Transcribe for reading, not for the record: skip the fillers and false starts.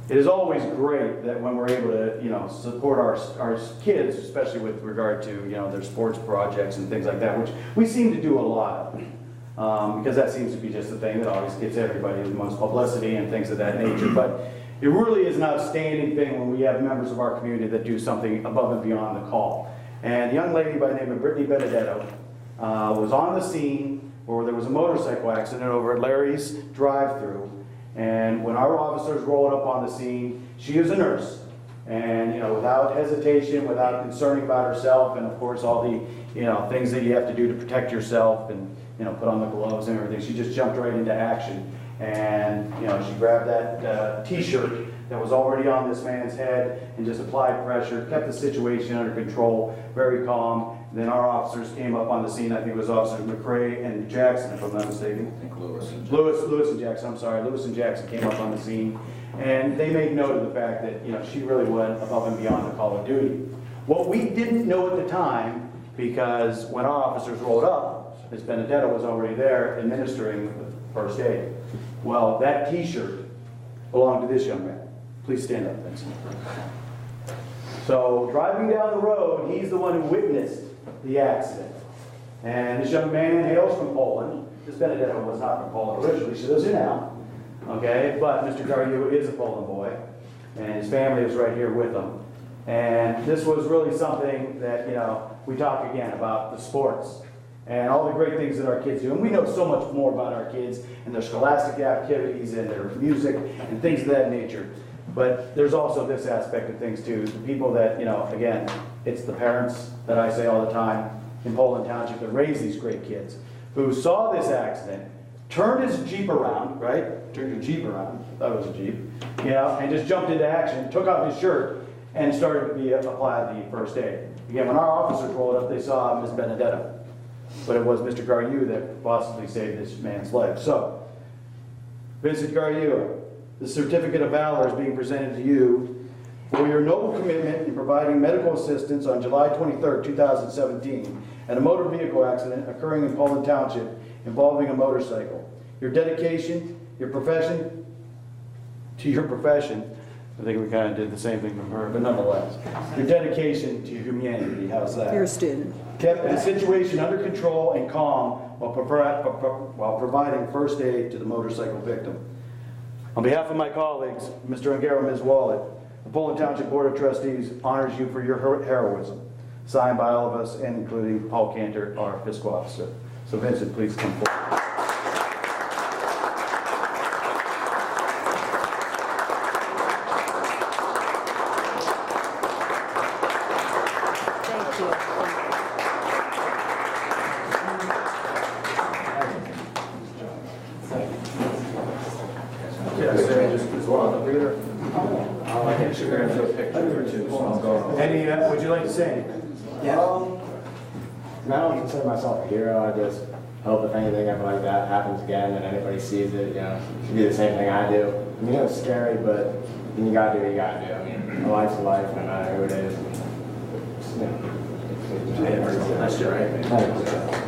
it is always great that when we're able to, support our kids, especially with regard to, their sports projects and things like that, which we seem to do a lot of, because that seems to be just the thing that always gets everybody the most publicity and things of that nature. But it really is an outstanding thing when we have members of our community that do something above and beyond the call. And a young lady by the name of Brittany Benedetto was on the scene where there was a motorcycle accident over at Larry's drive-through. And when our officers rolled up on the scene, she is a nurse. And, without hesitation, without concerning about herself, and of course all the, things that you have to do to protect yourself and, put on the gloves and everything, she just jumped right into action. And, she grabbed that t-shirt that was already on this man's head and just applied pressure, kept the situation under control, very calm. And then our officers came up on the scene. I think it was Officers McRae and Jackson, if I'm not mistaken. I think Lewis and Jackson, I'm sorry. Lewis and Jackson came up on the scene. And they made note of the fact that, she really went above and beyond the call of duty. What we didn't know at the time, because when our officers rolled up, Ms. Benedetto was already there administering first aid. Well, that t-shirt belonged to this young man. Please stand up, Vincent. So, driving down the road, he's the one who witnessed the accident. And this young man hails from Poland. Ms. Benedetto was not from Poland originally. She lives here now. Okay, but Mr. Gauyara is a Poland boy, and his family is right here with him. And this was really something that, we talk again about the sports and all the great things that our kids do. And we know so much more about our kids and their scholastic activities and their music and things of that nature. But there's also this aspect of things too. The people that, again, it's the parents that I say all the time in Poland Township that raise these great kids, who saw this accident, turned his Jeep around, right? Turned your Jeep around, thought it was a Jeep, and just jumped into action, took off his shirt, and started to apply the first aid. Again, when our officers rolled up, they saw Ms. Benedetto. But it was Mr. Gauyara that possibly saved this man's life. So, Vincent Gauyara, the Certificate of Valor is being presented to you for your noble commitment in providing medical assistance on July 23rd, 2017 at a motor vehicle accident occurring in Poland Township involving a motorcycle. Your dedication, your profession, I think we kind of did the same thing from her, but nonetheless, your dedication to humanity, how's that? You're a student. Kept the situation under control and calm while providing first aid to the motorcycle victim. On behalf of my colleagues, Mr. Ungaro and Ms. Wallet, the Poland Township Board of Trustees honors you for your heroism, signed by all of us, and including Paul Cantor, our fiscal officer. So Vincent, please come forward. Any, would you like to say anything? Yeah. I don't consider myself a hero. I just hope if anything ever like that happens again and anybody sees it, should do the same thing I do. I mean, it's scary, but when you gotta do what you gotta do. I mean, a life's a life, no matter who it is. That's right. Come on.